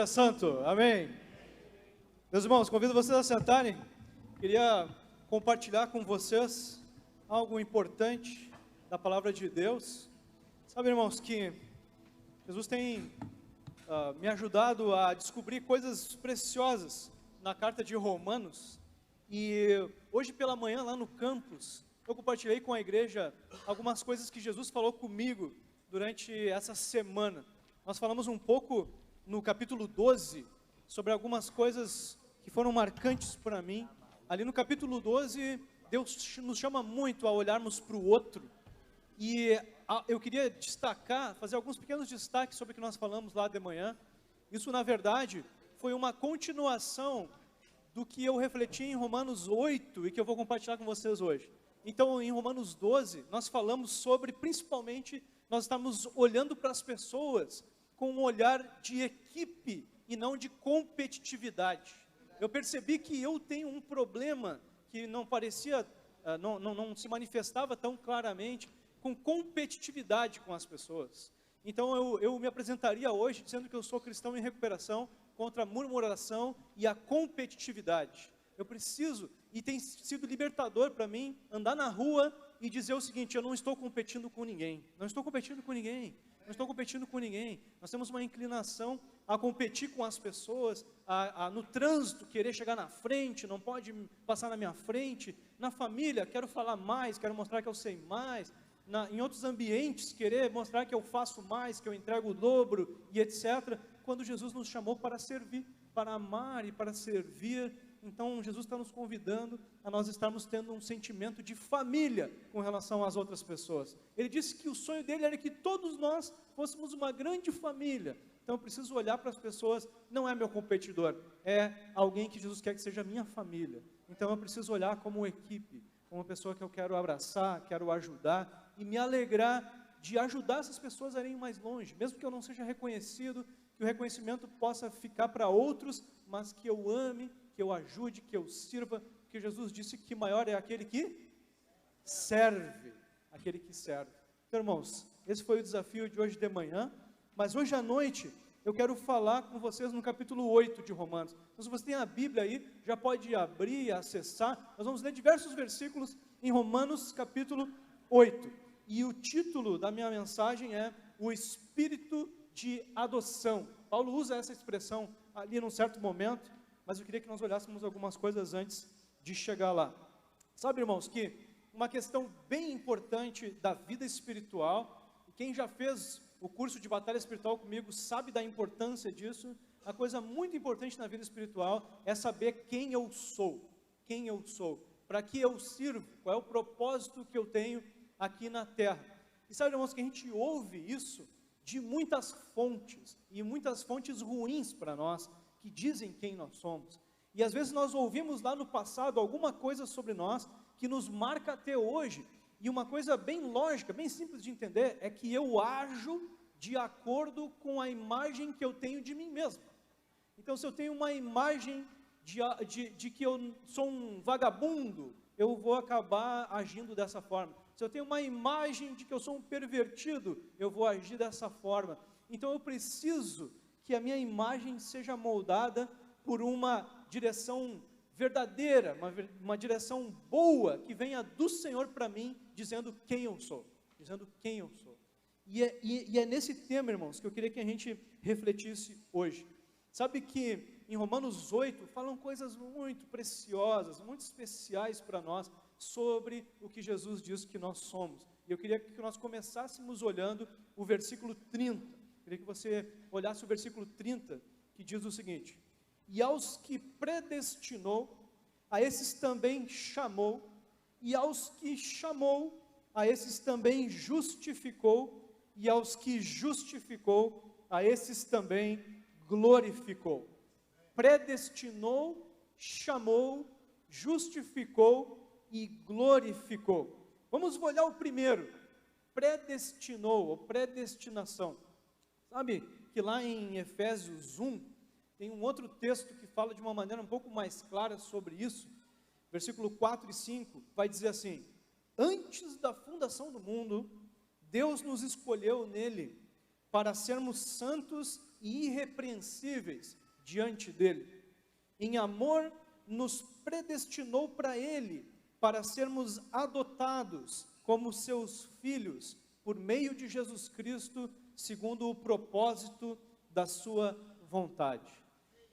é santo, amém? Meus irmãos, convido vocês a sentarem. Queria compartilhar com vocês algo importante da palavra de Deus. Sabe, irmãos, que Jesus tem me ajudado a descobrir coisas preciosas na carta de Romanos. E hoje pela manhã, lá no campus, eu compartilhei com a igreja algumas coisas que Jesus falou comigo durante essa semana. Nós falamos um pouco no capítulo 12 sobre algumas coisas que foram marcantes para mim. Ali no capítulo 12, Deus nos chama muito a olharmos para o outro. E eu queria destacar, fazer alguns pequenos destaques sobre o que nós falamos lá de manhã. Isso, na verdade, foi uma continuação do que eu refleti em Romanos 8 e que eu vou compartilhar com vocês hoje. Então, em Romanos 12, nós falamos sobre, principalmente, nós estamos olhando para as pessoas com um olhar de equipe e não de competitividade. Eu percebi que eu tenho um problema que não parecia, não se manifestava tão claramente, com competitividade com as pessoas. Então eu me apresentaria hoje dizendo que eu sou cristão em recuperação contra a murmuração e a competitividade. Eu preciso, e tem sido libertador para mim, andar na rua e dizer o seguinte: eu não estou competindo com ninguém, não estou competindo com ninguém, não estou competindo com ninguém. Nós temos uma inclinação a competir com as pessoas, no trânsito, querer chegar na frente, não pode passar na minha frente. Na família, quero falar mais, quero mostrar que eu sei mais. Em outros ambientes, querer mostrar que eu faço mais, que eu entrego o dobro e etc. Quando Jesus nos chamou para servir, para amar e para servir. Então Jesus está nos convidando a nós estarmos tendo um sentimento de família com relação às outras pessoas. Ele disse que o sonho dele era que todos nós fôssemos uma grande família. Então eu preciso olhar para as pessoas, não é meu competidor, é alguém que Jesus quer que seja minha família. Então eu preciso olhar como equipe, como uma pessoa que eu quero abraçar, quero ajudar e me alegrar de ajudar essas pessoas a irem mais longe, mesmo que eu não seja reconhecido, que o reconhecimento possa ficar para outros, mas que eu ame, que eu ajude, que eu sirva, porque Jesus disse que maior é aquele que serve, aquele que serve. Então, irmãos, esse foi o desafio de hoje de manhã, mas hoje à noite eu quero falar com vocês no capítulo 8 de Romanos. Então, se você tem a Bíblia aí, já pode abrir, acessar. Nós vamos ler diversos versículos em Romanos capítulo 8. E o título da minha mensagem é o Espírito de Adoção. Paulo usa essa expressão ali num certo momento, mas eu queria que nós olhássemos algumas coisas antes de chegar lá. Sabe, irmãos, que uma questão bem importante da vida espiritual, e quem já fez o curso de batalha espiritual comigo sabe da importância disso. A coisa muito importante na vida espiritual é saber quem eu sou, para que eu sirvo, qual é o propósito que eu tenho aqui na terra. E sabe, irmãos, que a gente ouve isso de muitas fontes, e muitas fontes ruins para nós, que dizem quem nós somos. E às vezes nós ouvimos lá no passado alguma coisa sobre nós que nos marca até hoje. E uma coisa bem lógica, bem simples de entender, é que eu ajo de acordo com a imagem que eu tenho de mim mesmo. Então, se eu tenho uma imagem de que eu sou um vagabundo, eu vou acabar agindo dessa forma. Se eu tenho uma imagem de que eu sou um pervertido, eu vou agir dessa forma. Então eu preciso que a minha imagem seja moldada por uma direção verdadeira, uma direção boa, que venha do Senhor para mim, dizendo quem eu sou, E é nesse tema, irmãos, que eu queria que a gente refletisse hoje. Sabe que em Romanos 8, falam coisas muito preciosas, muito especiais para nós, sobre o que Jesus diz que nós somos. E eu queria que nós começássemos olhando o versículo 30. Eu queria que você olhasse o versículo 30, que diz o seguinte: e aos que predestinou, a esses também chamou, e aos que chamou, a esses também justificou, e aos que justificou, a esses também glorificou. Predestinou, chamou, justificou e glorificou. Vamos olhar o primeiro, predestinou, ou predestinação. Sabe que lá em Efésios 1, tem um outro texto que fala de uma maneira um pouco mais clara sobre isso. Versículo 4 e 5, vai dizer assim: antes da fundação do mundo, Deus nos escolheu nele, para sermos santos e irrepreensíveis diante dele. Em amor, nos predestinou para ele, para sermos adotados como seus filhos, por meio de Jesus Cristo, segundo o propósito da sua vontade.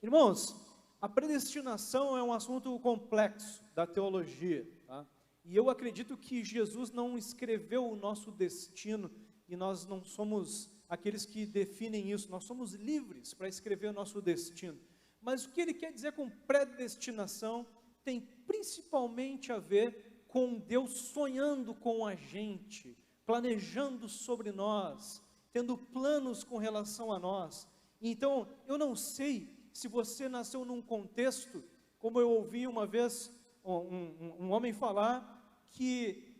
Irmãos, a predestinação é um assunto complexo da teologia, tá? E eu acredito que Jesus não escreveu o nosso destino, e nós não somos aqueles que definem isso, nós somos livres para escrever o nosso destino. Mas o que ele quer dizer com predestinação tem principalmente a ver com Deus sonhando com a gente, planejando sobre nós, tendo planos com relação a nós. Então, eu não sei se você nasceu num contexto, como eu ouvi uma vez um homem falar, que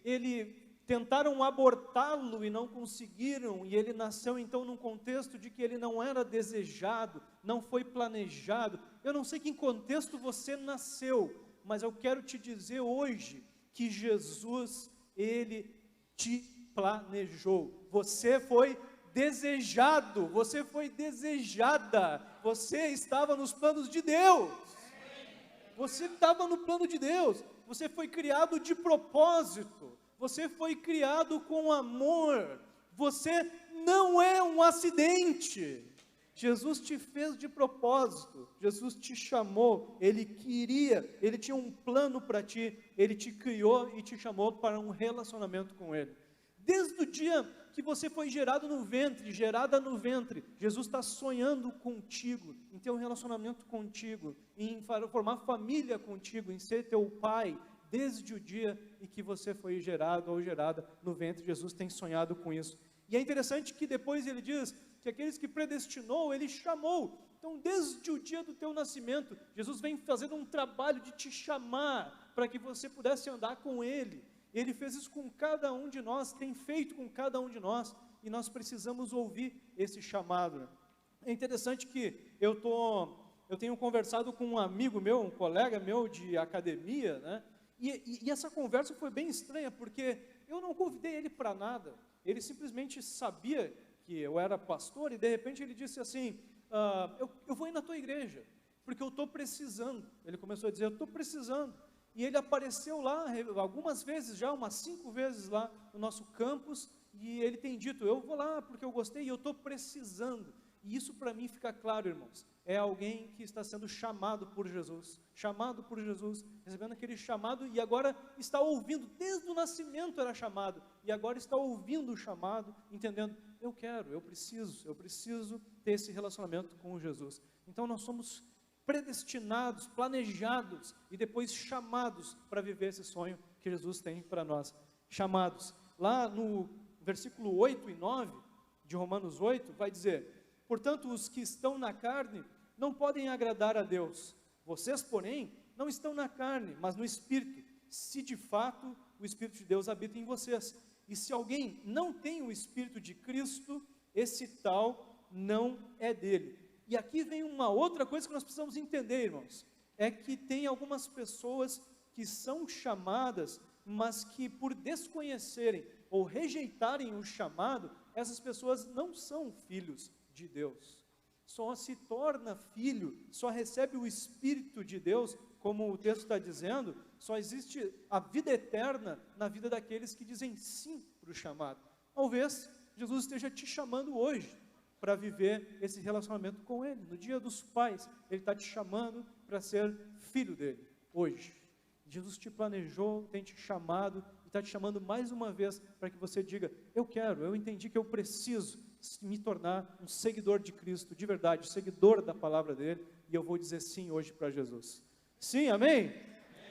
tentaram abortá-lo e não conseguiram, e ele nasceu então num contexto de que ele não era desejado, não foi planejado. Eu não sei que em contexto você nasceu, mas eu quero te dizer hoje que Jesus, ele te planejou. Você foi desejado, você foi desejada, você estava nos planos de Deus. Você estava no plano de Deus, você foi criado de propósito, você foi criado com amor, você não é um acidente. Jesus te fez de propósito, Jesus te chamou, Ele tinha um plano para ti, Ele te criou e te chamou para um relacionamento com Ele. Desde o dia que você foi gerada no ventre, Jesus está sonhando contigo, em ter um relacionamento contigo, em formar família contigo, em ser teu pai. Desde o dia em que você foi gerado ou gerada no ventre, Jesus tem sonhado com isso. E é interessante que depois ele diz que aqueles que predestinou, Ele chamou. Então, desde o dia do teu nascimento, Jesus vem fazendo um trabalho de te chamar, para que você pudesse andar com Ele. Ele fez isso com cada um de nós, tem feito com cada um de nós, e nós precisamos ouvir esse chamado. É interessante que eu tenho conversado com um amigo meu, um colega meu de academia, né? E essa conversa foi bem estranha, porque eu não convidei ele para nada. Ele simplesmente sabia que eu era pastor, e de repente ele disse assim, eu vou ir na tua igreja, porque eu estou precisando. Ele começou a dizer, eu estou precisando. E ele apareceu lá algumas vezes já, umas 5 vezes lá no nosso campus, e ele tem dito, eu vou lá porque eu gostei e eu estou precisando. E isso para mim fica claro, irmãos, é alguém que está sendo chamado por Jesus, recebendo aquele chamado, e agora está ouvindo, desde o nascimento era chamado, e agora está ouvindo o chamado, entendendo, eu preciso ter esse relacionamento com Jesus. Então nós somos predestinados, planejados e depois chamados para viver esse sonho que Jesus tem para nós. Chamados. Lá no versículo 8 e 9 de Romanos 8, vai dizer, portanto, os que estão na carne não podem agradar a Deus. Vocês, porém, não estão na carne, mas no Espírito, se de fato o Espírito de Deus habita em vocês. E se alguém não tem o Espírito de Cristo, esse tal não é dele. E aqui vem uma outra coisa que nós precisamos entender, irmãos, é que tem algumas pessoas que são chamadas, mas que por desconhecerem ou rejeitarem o chamado, essas pessoas não são filhos de Deus. Só se torna filho, só recebe o Espírito de Deus, como o texto está dizendo, só existe a vida eterna na vida daqueles que dizem sim para o chamado. Talvez Jesus esteja te chamando hoje para viver esse relacionamento com Ele. No dia dos pais, Ele está te chamando para ser filho dEle, hoje. Jesus te planejou, tem te chamado, e está te chamando mais uma vez, para que você diga, eu entendi que eu preciso me tornar um seguidor de Cristo, de verdade, seguidor da palavra dEle, e eu vou dizer sim hoje para Jesus. Sim, amém?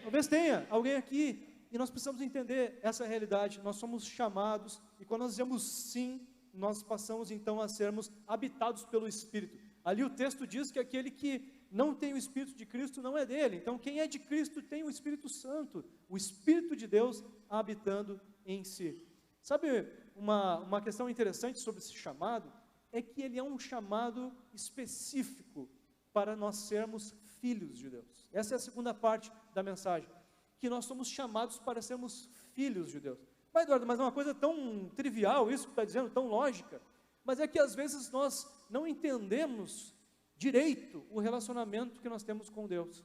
Talvez tenha alguém aqui, e nós precisamos entender essa realidade, nós somos chamados, e quando nós dizemos sim, nós passamos então a sermos habitados pelo Espírito. Ali o texto diz que aquele que não tem o Espírito de Cristo não é dele. Então quem é de Cristo tem o Espírito Santo, o Espírito de Deus habitando em si. Sabe uma questão interessante sobre esse chamado? É que ele é um chamado específico para nós sermos filhos de Deus. Essa é a segunda parte da mensagem, que nós somos chamados para sermos filhos de Deus. Mas Eduardo, mas é uma coisa tão trivial isso que está dizendo, tão lógica. mas é que às vezes nós não entendemos direito o relacionamento que nós temos com Deus,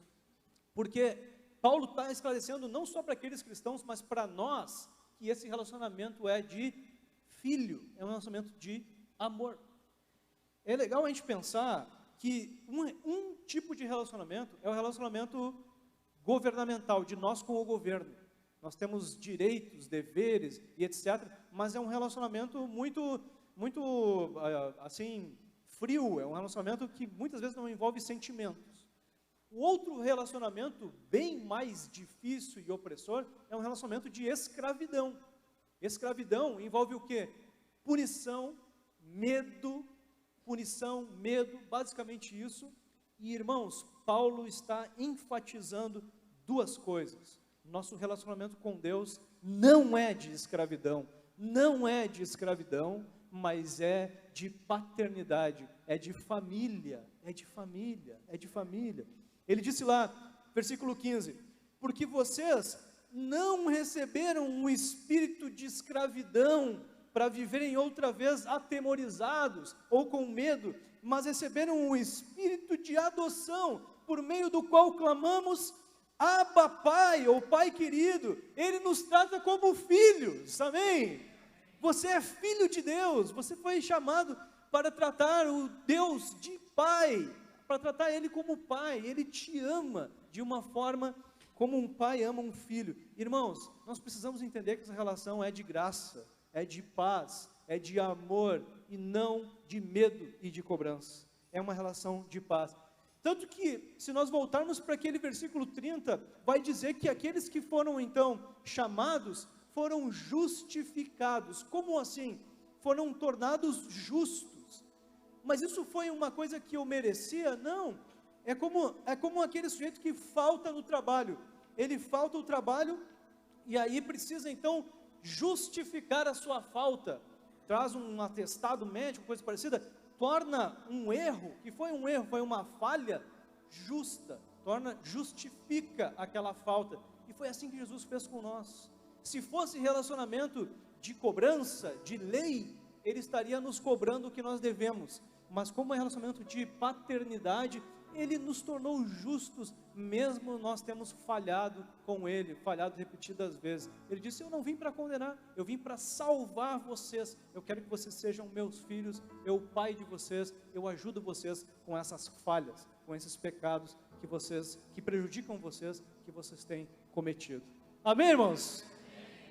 porque Paulo está esclarecendo não só para aqueles cristãos, mas para nós, que esse relacionamento é de filho, é um relacionamento de amor. É legal a gente pensar que um tipo de relacionamento é o relacionamento governamental, de nós com o governo. Nós temos direitos, deveres e etc., mas é um relacionamento muito assim, frio, é um relacionamento que muitas vezes não envolve sentimentos. O outro relacionamento, bem mais difícil e opressor, é um relacionamento de escravidão. Escravidão envolve o quê? Punição, medo, basicamente isso. E irmãos, Paulo está enfatizando duas coisas. Nosso relacionamento com Deus não é de escravidão, mas é de paternidade, é de família. Ele disse lá, versículo 15, porque vocês não receberam um espírito de escravidão para viverem outra vez atemorizados ou com medo, mas receberam um espírito de adoção, por meio do qual clamamos, Abba, Pai, ou Pai querido. Ele nos trata como filhos, amém? Você é filho de Deus, você foi chamado para tratar o Deus de Pai, para tratar Ele como Pai. Ele te ama de uma forma como um pai ama um filho. Irmãos, nós precisamos entender que essa relação é de graça, é de paz, é de amor, e não de medo e de cobrança. É uma relação de paz. Tanto que, se nós voltarmos para aquele versículo 30, vai dizer que aqueles que foram então chamados, foram justificados. Como assim? Foram tornados justos. Mas isso foi uma coisa que eu merecia? Não. É como aquele sujeito que falta no trabalho. Ele falta o trabalho e aí precisa então justificar a sua falta. Traz um atestado médico, coisa parecida, torna um erro, que foi um erro, foi uma falha justa, justifica aquela falta. E foi assim que Jesus fez com nós. Se fosse relacionamento de cobrança, de lei, Ele estaria nos cobrando o que nós devemos. Mas como é relacionamento de paternidade, Ele nos tornou justos, mesmo nós temos falhado com Ele, falhado repetidas vezes. Ele disse, eu não vim para condenar, eu vim para salvar vocês. Eu quero que vocês sejam meus filhos, eu o pai de vocês, eu ajudo vocês com essas falhas, com esses pecados que prejudicam vocês, que vocês têm cometido. Amém, irmãos?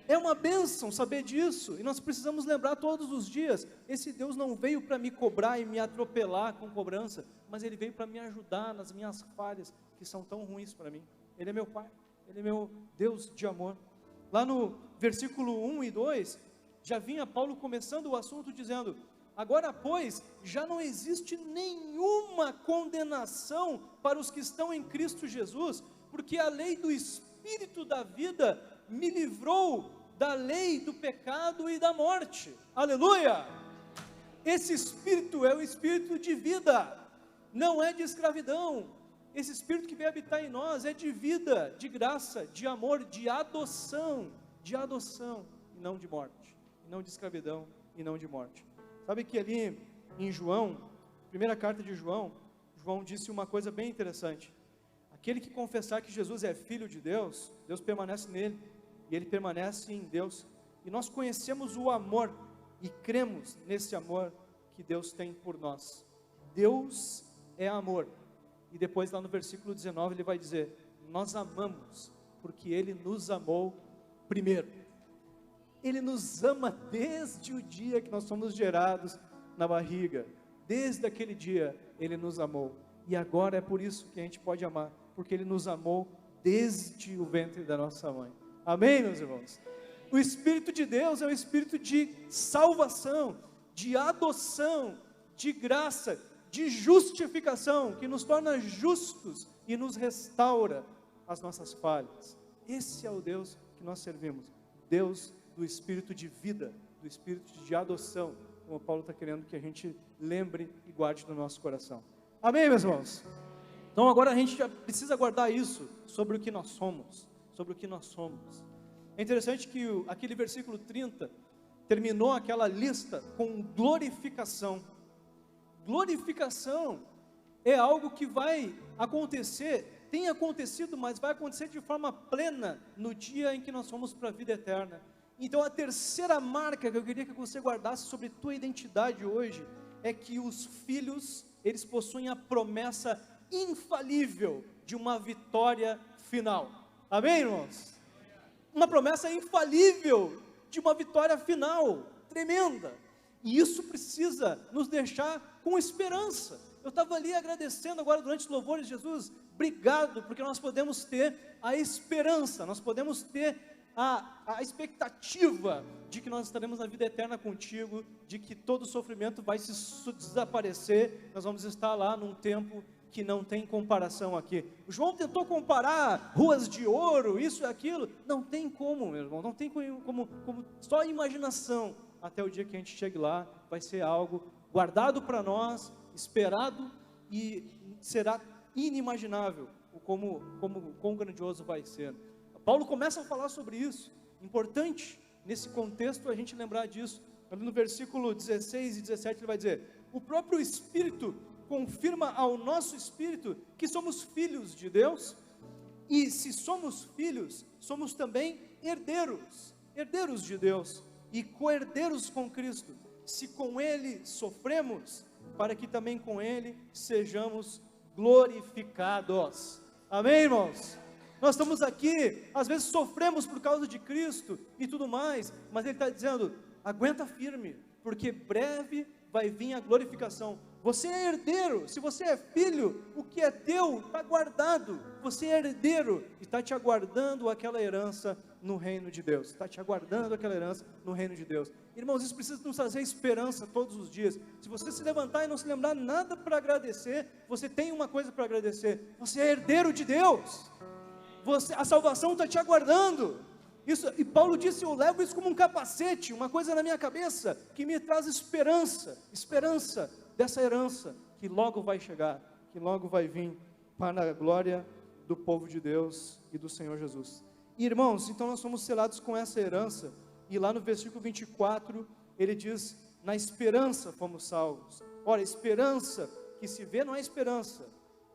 É uma bênção saber disso, e nós precisamos lembrar todos os dias, esse Deus não veio para me cobrar e me atropelar com cobrança, mas Ele veio para me ajudar nas minhas falhas, que são tão ruins para mim. Ele é meu Pai, Ele é meu Deus de amor. Lá no versículo 1 e 2, já vinha Paulo começando o assunto dizendo, agora pois, já não existe nenhuma condenação para os que estão em Cristo Jesus, porque a lei do Espírito da vida me livrou da lei do pecado e da morte. Aleluia! Esse Espírito é o Espírito de vida, não é de escravidão. Esse Espírito que vem habitar em nós é de vida, de graça, de amor, de adoção, e não de morte, e não de escravidão, e não de morte. Sabe que ali em João, primeira carta de João, João disse uma coisa bem interessante. Aquele que confessar que Jesus é Filho de Deus, Deus permanece nele, e ele permanece em Deus, e nós conhecemos o amor, e cremos nesse amor que Deus tem por nós. Deus é amor, e depois lá no versículo 19 ele vai dizer, nós amamos, porque Ele nos amou primeiro. Ele nos ama desde o dia que nós fomos gerados na barriga, desde aquele dia Ele nos amou, e agora é por isso que a gente pode amar, porque Ele nos amou desde o ventre da nossa mãe. Amém, meus irmãos? O Espírito de Deus é o Espírito de salvação, de adoção, de graça, de justificação, que nos torna justos e nos restaura as nossas falhas. Esse é o Deus que nós servimos, Deus do Espírito de vida, do Espírito de adoção, como Paulo está querendo que a gente lembre e guarde no nosso coração. Amém, meus irmãos? Então agora a gente já precisa guardar isso sobre o que nós somos, É interessante que aquele versículo 30 terminou aquela lista com glorificação. Glorificação é algo que vai acontecer, tem acontecido, mas vai acontecer de forma plena no dia em que nós fomos para a vida eterna. Então a terceira marca que eu queria que você guardasse sobre tua identidade hoje, é que os filhos, eles possuem a promessa infalível de uma vitória final. Amém, irmãos? Uma promessa infalível de uma vitória final, tremenda. E isso precisa nos deixar com esperança. Eu estava ali agradecendo agora durante os louvores, Jesus, obrigado, porque nós podemos ter a esperança, nós podemos ter a expectativa de que nós estaremos na vida eterna contigo, de que todo o sofrimento vai se desaparecer, nós vamos estar lá num tempo que não tem comparação aqui. O João tentou comparar ruas de ouro, isso e aquilo, não tem como, meu irmão, não tem como só a imaginação, até o dia que a gente chegue lá, vai ser algo guardado para nós, esperado, e será inimaginável quão grandioso vai ser. Paulo começa a falar sobre isso, importante nesse contexto a gente lembrar disso. Ali no versículo 16 e 17 ele vai dizer: o próprio Espírito confirma ao nosso espírito que somos filhos de Deus, e se somos filhos, somos também herdeiros de Deus, e co-herdeiros com Cristo, se com Ele sofremos, para que também com Ele sejamos glorificados. Amém, irmãos? Nós estamos aqui, às vezes sofremos por causa de Cristo e tudo mais, mas Ele está dizendo, aguenta firme, porque breve vai vir a glorificação. Você é herdeiro, se você é filho, o que é teu está guardado. Você é herdeiro e está te aguardando aquela herança no reino de Deus. Está te aguardando aquela herança no reino de Deus. Irmãos, isso precisa nos trazer esperança todos os dias. Se você se levantar e não se lembrar nada para agradecer, você tem uma coisa para agradecer. Você é herdeiro de Deus. A salvação está te aguardando. Isso, e Paulo disse, eu levo isso como um capacete, uma coisa na minha cabeça, que me traz esperança dessa herança, que logo vai chegar, que logo vai vir, para a glória do povo de Deus e do Senhor Jesus. E, irmãos, então nós somos selados com essa herança, e lá no versículo 24, ele diz, na esperança fomos salvos. Ora, esperança que se vê não é esperança,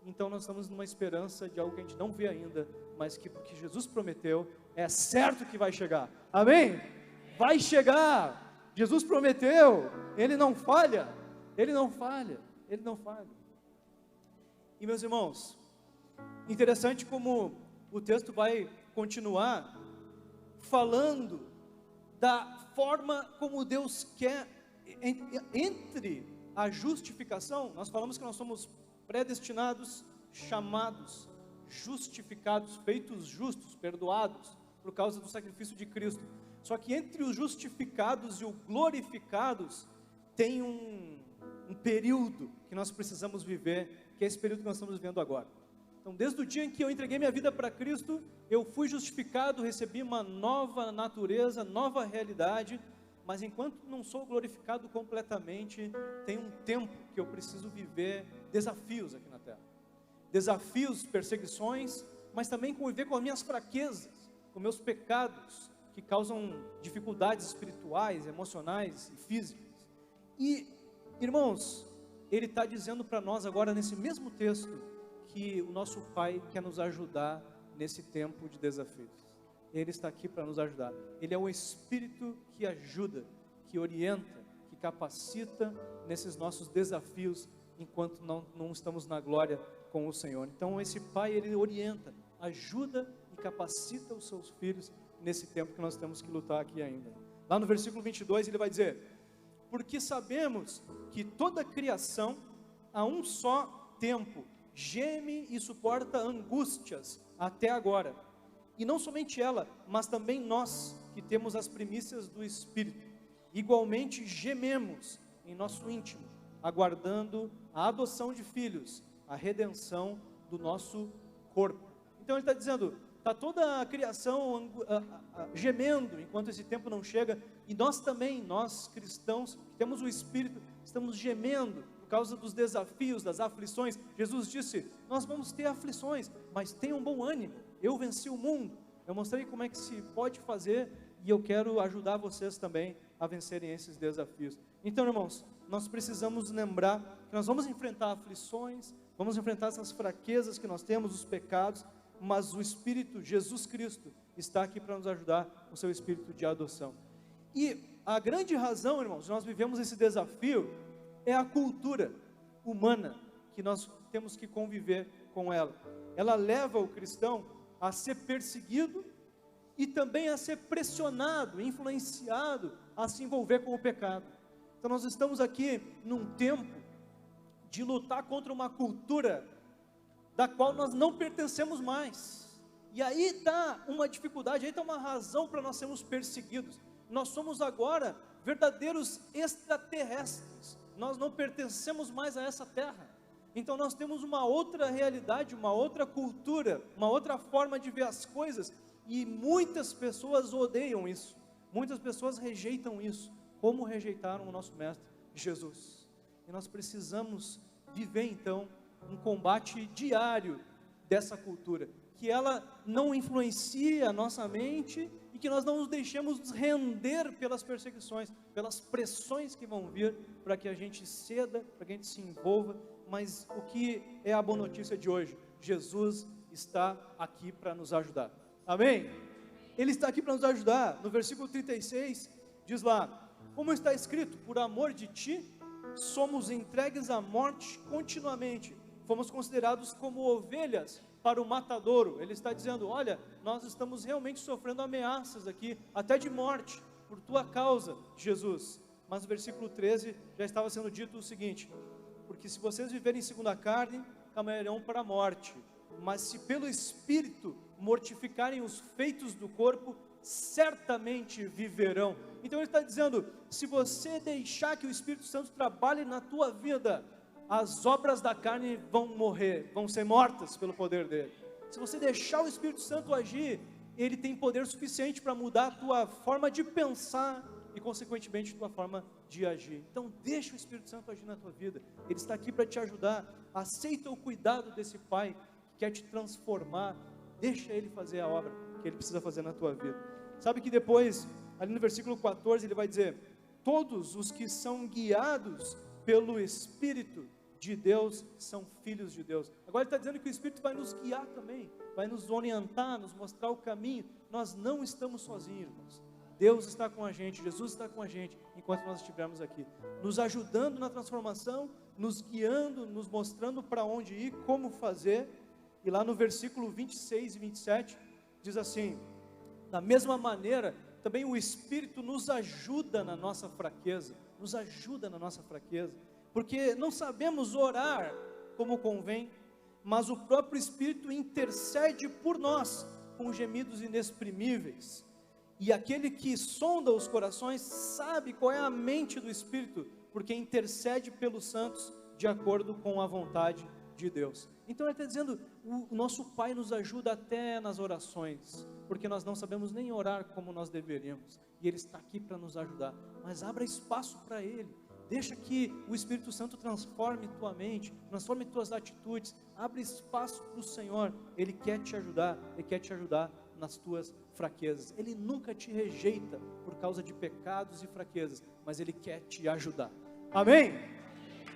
então nós estamos numa esperança de algo que a gente não vê ainda, mas que porque Jesus prometeu, é certo que vai chegar. Amém? Vai chegar. Jesus prometeu. Ele não falha. Ele não falha. Ele não falha. E meus irmãos, interessante como o texto vai continuar falando da forma como Deus quer entre a justificação. Nós falamos que nós somos predestinados, chamados, justificados, feitos justos, perdoados por causa do sacrifício de Cristo. Só que entre os justificados e os glorificados tem um período que nós precisamos viver, que é esse período que nós estamos vivendo agora. Então, desde o dia em que eu entreguei minha vida para Cristo, eu fui justificado, recebi uma nova natureza, nova realidade, mas enquanto não sou glorificado completamente, tem um tempo que eu preciso viver desafios aqui na terra. Desafios, perseguições, mas também conviver com as minhas fraquezas, com meus pecados, que causam dificuldades espirituais, emocionais e físicas. E, irmãos, ele está dizendo para nós agora, nesse mesmo texto, que o nosso Pai quer nos ajudar nesse tempo de desafios. Ele está aqui para nos ajudar. Ele é o Espírito que ajuda, que orienta, que capacita nesses nossos desafios, enquanto não estamos na glória com o Senhor. Então esse Pai, ele orienta, ajuda e capacita os seus filhos nesse tempo que nós temos que lutar aqui ainda. Lá no versículo 22 ele vai dizer, porque sabemos que toda a criação a um só tempo geme e suporta angústias até agora, e não somente ela, mas também nós que temos as primícias do Espírito, igualmente gememos em nosso íntimo, aguardando a adoção de filhos, a redenção do nosso corpo. Então ele está dizendo, está toda a criação gemendo, enquanto esse tempo não chega, e nós também, nós cristãos, que temos o Espírito, estamos gemendo, por causa dos desafios, das aflições. Jesus disse, nós vamos ter aflições, mas tenham bom ânimo, eu venci o mundo, eu mostrei como é que se pode fazer, e eu quero ajudar vocês também a vencerem esses desafios. Então, irmãos, nós precisamos lembrar que nós vamos enfrentar aflições, vamos enfrentar essas fraquezas que nós temos, os pecados, mas o Espírito, Jesus Cristo, está aqui para nos ajudar, o seu Espírito de adoção. E a grande razão, irmãos, nós vivemos esse desafio, é a cultura humana, que nós temos que conviver com ela. Ela leva o cristão a ser perseguido e também a ser pressionado, influenciado a se envolver com o pecado. Então nós estamos aqui num tempo de lutar contra uma cultura da qual nós não pertencemos mais. E aí está uma dificuldade, aí está uma razão para nós sermos perseguidos. Nós somos agora verdadeiros extraterrestres. Nós não pertencemos mais a essa terra. Então nós temos uma outra realidade, uma outra cultura, uma outra forma de ver as coisas, e muitas pessoas odeiam isso, muitas pessoas rejeitam isso, como rejeitaram o nosso Mestre Jesus. E nós precisamos viver então um combate diário dessa cultura, que ela não influencie a nossa mente e que nós não nos deixemos render pelas perseguições, pelas pressões que vão vir, para que a gente ceda, para que a gente se envolva. Mas o que é a boa notícia de hoje? Jesus está aqui para nos ajudar. Amém? Ele está aqui para nos ajudar. No versículo 36, diz lá: como está escrito, por amor de ti, somos entregues à morte continuamente, fomos considerados como ovelhas para o matadouro. Ele está dizendo, olha, nós estamos realmente sofrendo ameaças aqui, até de morte, por tua causa, Jesus. Mas no versículo 13, já estava sendo dito o seguinte: porque se vocês viverem segundo a carne, caminharão para a morte, mas se pelo Espírito mortificarem os feitos do corpo, certamente viverão. Então ele está dizendo, se você deixar que o Espírito Santo trabalhe na tua vida, as obras da carne vão morrer, vão ser mortas pelo poder dele. Se você deixar o Espírito Santo agir, ele tem poder suficiente para mudar a tua forma de pensar e consequentemente a tua forma de agir. Então deixa o Espírito Santo agir na tua vida, ele está aqui para te ajudar. Aceita o cuidado desse Pai que quer te transformar, deixa ele fazer a obra que ele precisa fazer na tua vida. Sabe que depois, ali no versículo 14, ele vai dizer, todos os que são guiados pelo Espírito de Deus são filhos de Deus. Agora ele está dizendo que o Espírito vai nos guiar também, vai nos orientar, nos mostrar o caminho. Nós não estamos sozinhos, irmãos. Deus está com a gente, Jesus está com a gente, enquanto nós estivermos aqui, nos ajudando na transformação, nos guiando, nos mostrando para onde ir, como fazer. E lá no versículo 26 e 27, diz assim, da mesma maneira, também o Espírito nos ajuda na nossa fraqueza, porque não sabemos orar como convém, mas o próprio Espírito intercede por nós, com gemidos inexprimíveis. E aquele que sonda os corações sabe qual é a mente do Espírito, porque intercede pelos santos de acordo com a vontade de Deus. Então ele está dizendo, o nosso Pai nos ajuda até nas orações, porque nós não sabemos nem orar como nós deveríamos, e Ele está aqui para nos ajudar. Mas abra espaço para Ele, deixa que o Espírito Santo transforme tua mente, transforme tuas atitudes, abre espaço para o Senhor. Ele quer te ajudar, Ele quer te ajudar nas tuas fraquezas. Ele nunca te rejeita por causa de pecados e fraquezas, mas Ele quer te ajudar. Amém?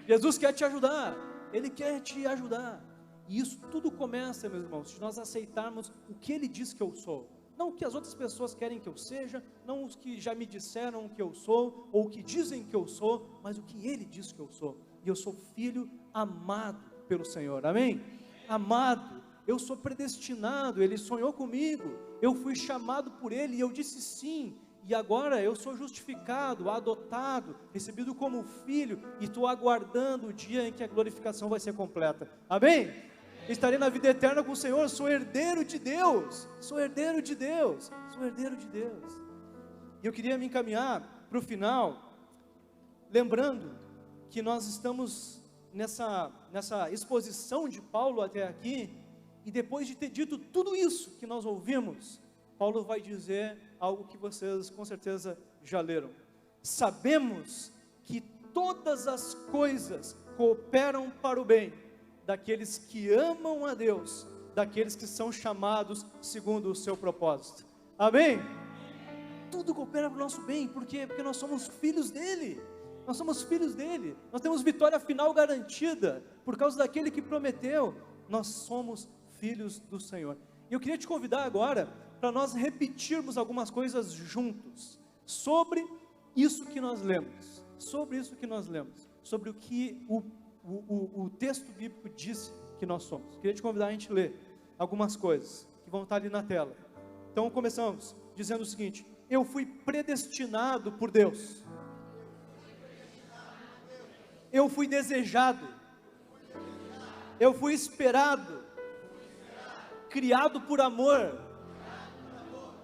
Jesus quer te ajudar, Ele quer te ajudar. E isso tudo começa, meus irmãos, se nós aceitarmos o que Ele diz que eu sou. Não o que as outras pessoas querem que eu seja, não os que já me disseram que eu sou, ou o que dizem que eu sou, mas o que Ele diz que eu sou. E eu sou filho amado pelo Senhor, amém? Amado, eu sou predestinado, Ele sonhou comigo, eu fui chamado por Ele e eu disse sim. E agora eu sou justificado, adotado, recebido como filho, e estou aguardando o dia em que a glorificação vai ser completa, amém? Estarei na vida eterna com o Senhor, sou herdeiro de Deus, E eu queria me encaminhar para o final, lembrando que nós estamos nessa exposição de Paulo até aqui, e depois de ter dito tudo isso que nós ouvimos, Paulo vai dizer algo que vocês com certeza já leram. Sabemos que todas as coisas cooperam para o bem daqueles que amam a Deus, daqueles que são chamados segundo o seu propósito. Amém? tudo coopera para o nosso bem. Por quê? Porque nós somos filhos dele. Nós somos filhos dele. Nós temos vitória final garantida por causa daquele que prometeu. Nós somos filhos do Senhor. E eu queria te convidar agora para nós repetirmos algumas coisas juntos sobre isso que nós lemos. Sobre isso que nós lemos. Sobre o que o texto bíblico diz que nós somos. Queria te convidar a gente ler algumas coisas que vão estar ali na tela. Então começamos dizendo o seguinte: eu fui predestinado por Deus. Eu fui desejado. Eu fui esperado. Criado por amor.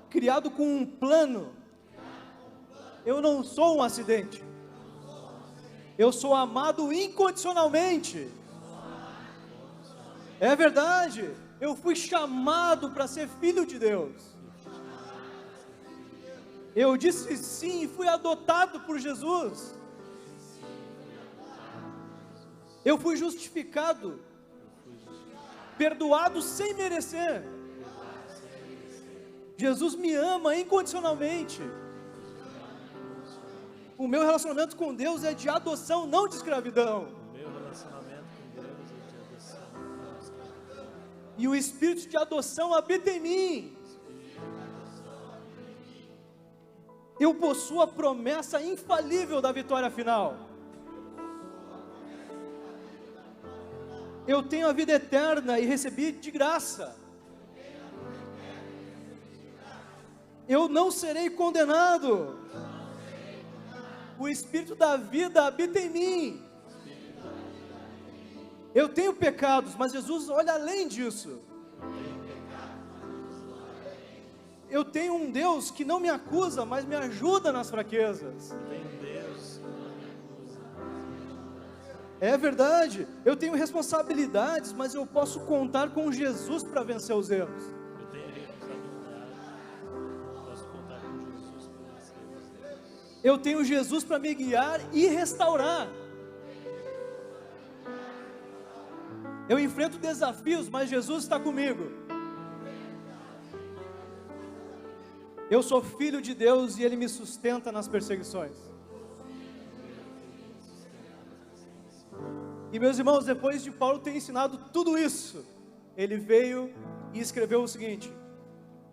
Criado com um plano. Eu não sou um acidente. Eu sou amado incondicionalmente. É verdade. Eu fui chamado para ser filho de Deus. Eu disse sim e fui adotado por Jesus. Eu fui justificado, perdoado sem merecer. Jesus me ama incondicionalmente. O meu relacionamento com Deus é de adoção, não de escravidão. E o Espírito de adoção habita em mim. Eu possuo a promessa infalível da vitória final. Eu tenho a vida eterna e recebi de graça. Eu não serei condenado. O Espírito da vida habita em mim. Eu tenho pecados, mas Jesus olha além disso. Eu tenho um Deus que não me acusa, mas me ajuda nas fraquezas. É verdade. Eu tenho responsabilidades, mas eu posso contar com Jesus para vencer os erros. Eu tenho Jesus para me guiar e restaurar. Eu enfrento desafios, mas Jesus está comigo. Eu sou filho de Deus e Ele me sustenta nas perseguições. E meus irmãos, depois de Paulo ter ensinado tudo isso, ele veio e escreveu o seguinte: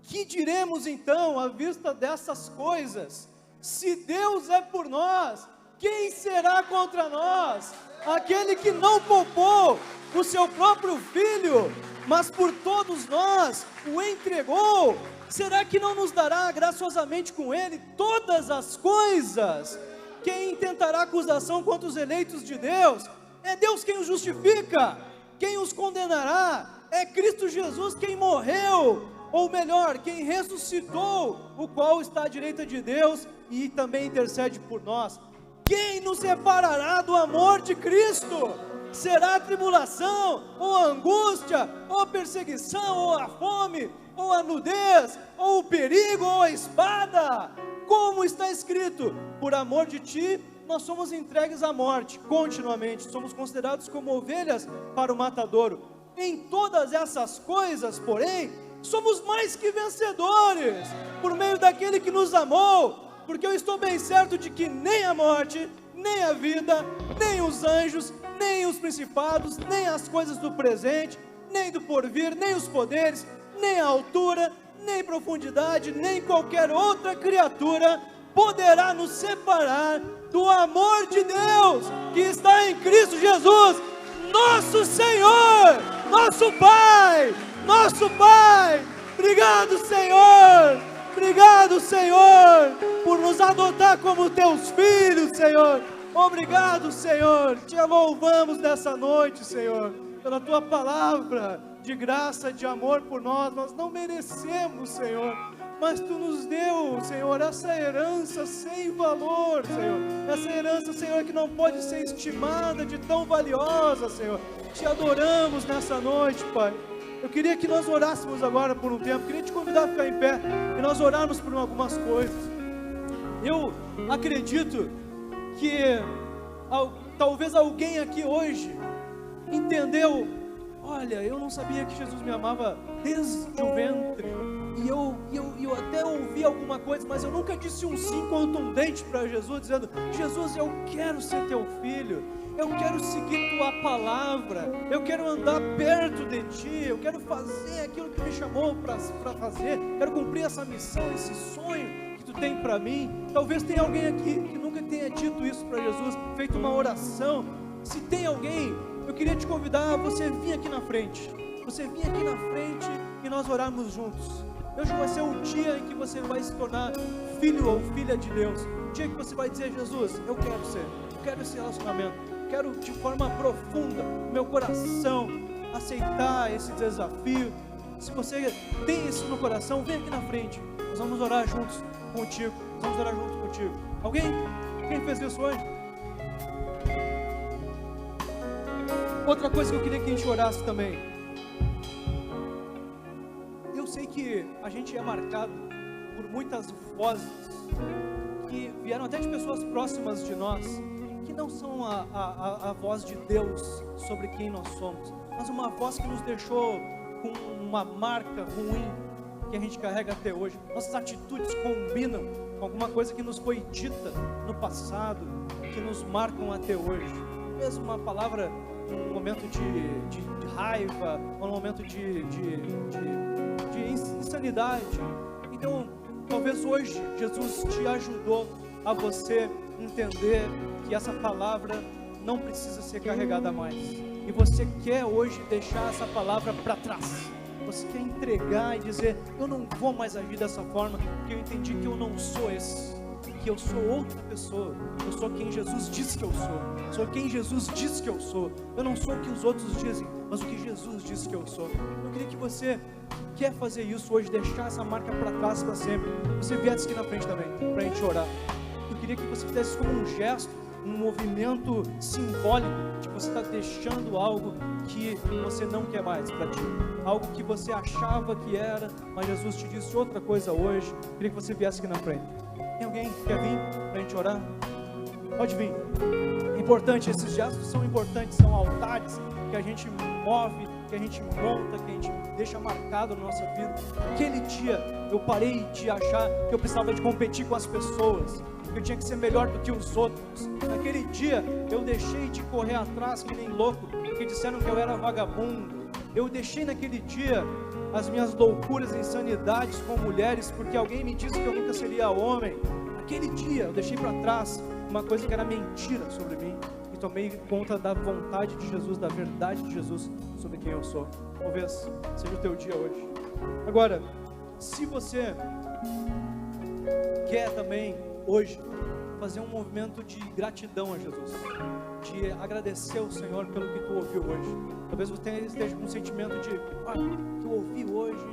que diremos então à vista dessas coisas? Se Deus é por nós, quem será contra nós? Aquele que não poupou o seu próprio filho, mas por todos nós o entregou, será que não nos dará graciosamente com ele todas as coisas? Quem intentará acusação contra os eleitos de Deus? É Deus quem os justifica. Quem os condenará? É Cristo Jesus quem morreu, ou melhor, quem ressuscitou, o qual está à direita de Deus e também intercede por nós. Quem nos separará do amor de Cristo? Será a tribulação, ou a angústia, ou a perseguição, ou a fome, ou a nudez, ou o perigo, ou a espada? Como está escrito: por amor de ti, nós somos entregues à morte continuamente, somos considerados como ovelhas para o matadouro. Em todas essas coisas, porém, somos mais que vencedores, por meio daquele que nos amou, porque eu estou bem certo de que nem a morte, nem a vida, nem os anjos, nem os principados, nem as coisas do presente, nem do porvir, nem os poderes, nem a altura, nem profundidade, nem qualquer outra criatura poderá nos separar do amor de Deus que está em Cristo Jesus, nosso Senhor, nosso Pai, nosso Pai. Obrigado, Senhor, obrigado, Senhor, por nos adotar como teus filhos, Senhor. Obrigado, Senhor, te louvamos nessa noite, Senhor, pela tua palavra de graça, de amor por nós. Nós não merecemos, Senhor, mas tu nos deu, Senhor, essa herança sem valor, Senhor, essa herança, Senhor, que não pode ser estimada de tão valiosa, Senhor. Te adoramos nessa noite, Pai. Eu queria que nós orássemos agora por um tempo, queria te convidar a ficar em pé e nós orarmos por algumas coisas. Eu acredito que talvez alguém aqui hoje entendeu: olha, eu não sabia que Jesus me amava desde o ventre. E eu até ouvi alguma coisa, mas eu nunca disse um sim contundente para Jesus, dizendo: Jesus, eu quero ser teu filho, eu quero seguir tua palavra, eu quero andar perto de ti, eu quero fazer aquilo que me chamou para fazer, quero cumprir essa missão, esse sonho que tu tem para mim. Talvez tenha alguém aqui que nunca tenha dito isso para Jesus, feito uma oração. Se tem alguém, eu queria te convidar a você vir aqui na frente, e nós orarmos juntos. Hoje vai ser o dia em que você vai se tornar filho ou filha de Deus, o dia que você vai dizer: Jesus, eu quero esse relacionamento, quero de forma profunda, no meu coração, aceitar esse desafio. Se você tem isso no coração, vem aqui na frente, nós vamos orar juntos contigo, Alguém? Quem fez isso hoje? Outra coisa que eu queria que a gente orasse também. Eu sei que a gente é marcado por muitas vozes que vieram até de pessoas próximas de nós, que não são a voz de Deus sobre quem nós somos, mas uma voz que nos deixou com uma marca ruim que a gente carrega até hoje. Nossas atitudes combinam com alguma coisa que nos foi dita no passado, que nos marcam até hoje. Mesmo uma palavra num momento de raiva, ou num momento de insanidade. Então, talvez hoje Jesus te ajudou a você entender que essa palavra não precisa ser carregada mais, e você quer hoje deixar essa palavra para trás. Você quer entregar e dizer: eu não vou mais agir dessa forma, porque eu entendi que eu não sou esse, que eu sou outra pessoa. Eu sou quem Jesus disse que eu sou quem Jesus disse que eu sou. Eu não sou o que os outros dizem, mas o que Jesus disse que eu sou. Eu queria que você quer fazer isso hoje, deixar essa marca para trás para sempre, você viesse aqui na frente também, para a gente orar. Eu queria que você fizesse isso como um gesto, um movimento simbólico, de que você está deixando algo que você não quer mais para ti, algo que você achava que era, mas Jesus te disse outra coisa hoje. Eu queria que você viesse aqui na frente. Tem alguém que quer vir para a gente orar? Pode vir. É importante, esses gestos são importantes, são altares que a gente move, que a gente monta, que a gente deixa marcado na nossa vida. Aquele dia eu parei de achar que eu precisava de competir com as pessoas, que eu tinha que ser melhor do que os outros. Naquele dia eu deixei de correr atrás que nem louco, porque disseram que eu era vagabundo. Eu deixei naquele dia as minhas loucuras e insanidades com mulheres, porque alguém me disse que eu nunca seria homem. Naquele dia eu deixei para trás uma coisa que era mentira sobre mim, e tomei conta da vontade de Jesus, da verdade de Jesus sobre quem eu sou. Talvez seja o teu dia hoje. Agora, se você quer também hoje fazer um movimento de gratidão a Jesus, de agradecer ao Senhor pelo que tu ouviu hoje. Talvez você esteja com um sentimento de: o que eu ouvi hoje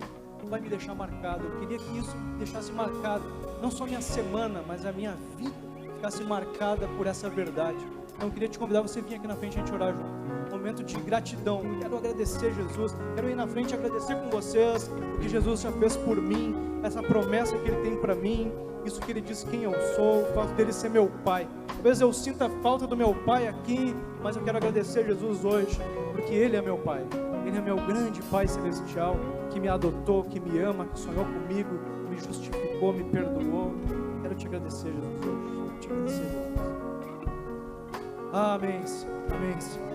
vai me deixar marcado. Eu queria que isso deixasse marcado, não só minha semana, mas a minha vida ficasse marcada por essa verdade. Então eu queria te convidar a você vir aqui na frente e a gente orar junto. Um momento de gratidão. Quero agradecer Jesus, quero ir na frente e agradecer com vocês o que Jesus já fez por mim, essa promessa que Ele tem para mim, isso que Ele diz quem eu sou, o fato dele ser meu Pai. Talvez eu sinta falta do meu Pai aqui, mas eu quero agradecer Jesus hoje, porque Ele é meu Pai. Ele é meu grande Pai Celestial, que me adotou, que me ama, que sonhou comigo, me justificou, me perdoou. Quero te agradecer, Jesus, hoje. Quero te agradecer, Jesus. Amém, Senhor. Amém, Senhor.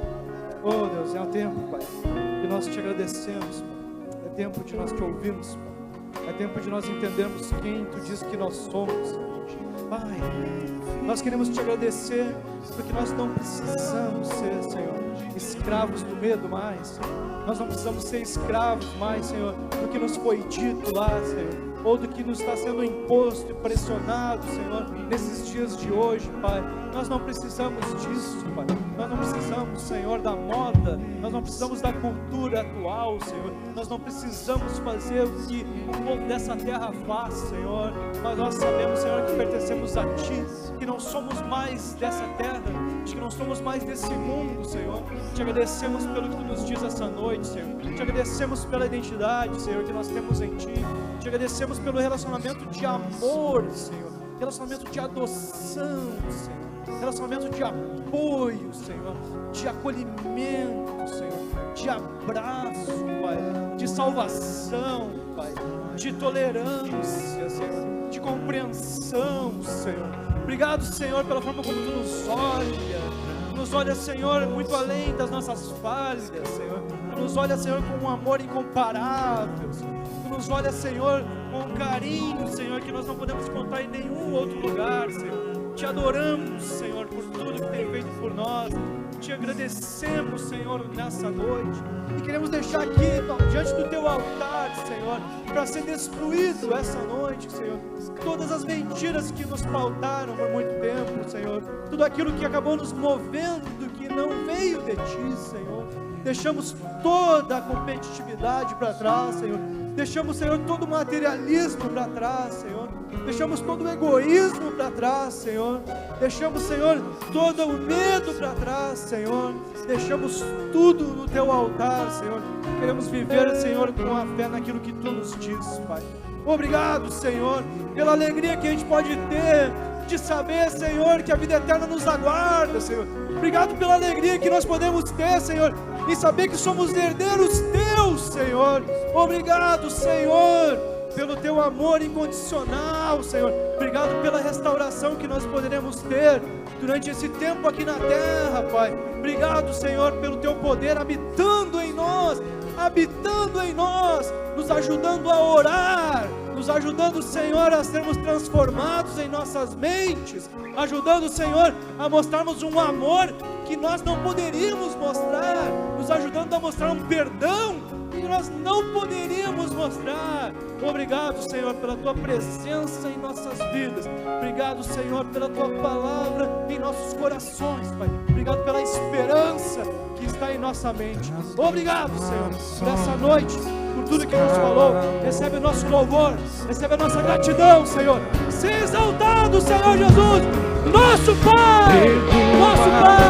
Oh, Deus, é o tempo, Pai, que nós te agradecemos, Pai. É tempo de nós te ouvirmos, Pai. É tempo de nós entendermos quem tu diz que nós somos. Pai, nós queremos te agradecer, porque nós não precisamos ser, Senhor, escravos do medo mais. Nós não precisamos ser escravos mais, Senhor, do que nos foi dito lá, Senhor, ou do que nos está sendo imposto e pressionado, Senhor, nesses dias de hoje, Pai. Nós não precisamos disso, Pai. Nós não precisamos, Senhor, da moda. Nós não precisamos da cultura atual, Senhor. Nós não precisamos fazer o que o povo dessa terra faz, Senhor. Mas nós sabemos, Senhor, que pertencemos a Ti, que não somos mais dessa terra, que não somos mais desse mundo, Senhor. Te agradecemos pelo que Tu nos diz essa noite, Senhor. Te agradecemos pela identidade, Senhor, que nós temos em Ti. Te agradecemos pelo relacionamento de amor, Senhor, relacionamento de adoção, Senhor, relacionamento de apoio, Senhor, de acolhimento, Senhor, de abraço, Pai, de salvação, Pai, de tolerância, Senhor, de compreensão, Senhor. Obrigado, Senhor, pela forma como Tu nos olha, Senhor, muito além das nossas falhas, Senhor. Tu nos olha, Senhor, com um amor incomparável, Senhor. Tu nos olha, Senhor, com um carinho, Senhor, que nós não podemos encontrar em nenhum outro lugar, Senhor. Te adoramos, Senhor, por tudo que tem feito por nós. Te agradecemos, Senhor, nessa noite. E queremos deixar aqui, diante do Teu altar, Senhor, para ser destruído essa noite, Senhor, todas as mentiras que nos pautaram por muito tempo, Senhor. Tudo aquilo que acabou nos movendo, que não veio de Ti, Senhor. Deixamos toda a competitividade para trás, Senhor. Deixamos, Senhor, todo o materialismo para trás, Senhor. Deixamos todo o egoísmo para trás, Senhor. Deixamos, Senhor, todo o medo para trás, Senhor. Deixamos tudo no Teu altar, Senhor. Queremos viver, Senhor, com a fé naquilo que Tu nos diz, Pai. Obrigado, Senhor, pela alegria que a gente pode ter de saber, Senhor, que a vida eterna nos aguarda, Senhor. Obrigado pela alegria que nós podemos ter, Senhor, em saber que somos herdeiros Teus, Senhor. Obrigado, Senhor, pelo Teu amor incondicional, Senhor. Obrigado pela restauração que nós poderemos ter durante esse tempo aqui na terra, Pai. Obrigado, Senhor, pelo Teu poder habitando em nós, nos ajudando a orar, nos ajudando, Senhor, a sermos transformados em nossas mentes, ajudando, Senhor, a mostrarmos um amor que nós não poderíamos mostrar, nos ajudando a mostrar um perdão que nós não poderíamos mostrar. Obrigado, Senhor, pela Tua presença em nossas vidas. Obrigado, Senhor, pela Tua palavra em nossos corações, Pai. Obrigado pela esperança que está em nossa mente. Obrigado, Senhor, por essa noite, por tudo que nos falou. Recebe o nosso louvor, recebe a nossa gratidão, Senhor. Seja exaltado, Senhor Jesus, nosso Pai, nosso Pai.